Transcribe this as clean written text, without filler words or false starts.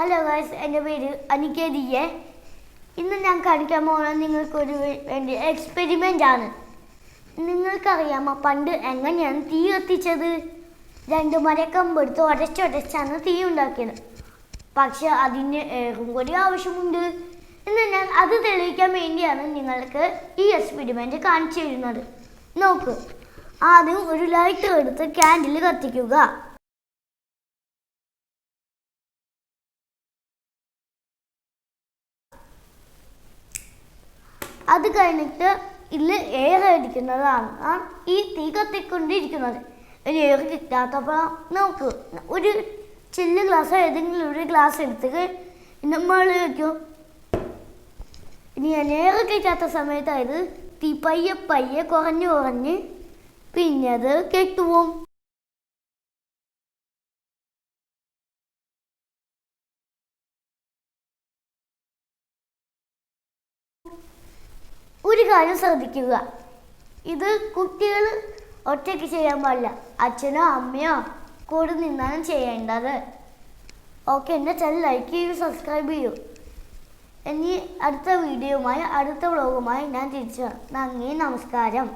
Hello guys, എൻ്റെ പേര് അനിക്കേതിയെ. ഇന്ന് ഞാൻ കാണിക്കാൻ പോകുന്നത് നിങ്ങൾക്കൊരു വേണ്ടി എക്സ്പെരിമെൻ്റ് ആണ്. നിങ്ങൾക്കറിയാമോ പണ്ട് എങ്ങനെയാണ് തീ കത്തിച്ചത്? 2 മരക്കമ്പെടുത്ത് ഉടച്ചുടച്ചാണ് തീ ഉണ്ടാക്കിയത്. പക്ഷെ അതിന് ഏറും കൂടി ആവശ്യമുണ്ട്. ഇന്ന് ഞാൻ അത് തെളിയിക്കാൻ വേണ്ടിയാണ് നിങ്ങൾക്ക് ഈ എക്സ്പെരിമെൻ്റ് കാണിച്ചു തരുന്നത്. നോക്ക്, ആദ്യം ഒരു ലൈറ്റർ എടുത്ത് ക്യാൻഡിൽ കത്തിക്കുക. അത് കഴിഞ്ഞിട്ട് ഇതിൽ എയർ അടിക്കുന്നതാണ് ഈ തീ കത്തിക്കൊണ്ടിരിക്കുന്നത്. എയർ കിട്ടാത്തപ്പോൾ നമുക്ക് ഒരു ചില്ല് ഗ്ലാസ് ഏതെങ്കിലും ഒരു ഗ്ലാസ് എടുത്ത് നമ്മൾ വയ്ക്കും. ഇനി എയർ കിട്ടാത്ത സമയത്തായത് തീ പയ്യെ കുറഞ്ഞ് പിന്നെ അത് കെട്ടുപോകും. ഒരു കാര്യം ശ്രദ്ധിക്കുക, ഇത് കുട്ടികൾ ഒറ്റയ്ക്ക് ചെയ്യാൻ പാടില്ല. അച്ഛനോ അമ്മയോ കൂടെ നിന്നാണ് ചെയ്യേണ്ടത്. ഓക്കെ, എൻ്റെ ചാനൽ ലൈക്ക് ചെയ്യൂ, സബ്സ്ക്രൈബ് ചെയ്യൂ. ഇനി അടുത്ത വീഡിയോയുമായി അടുത്ത വ്ളോഗുമായി ഞാൻ തിരിച്ചു. നന്ദി, നമസ്കാരം.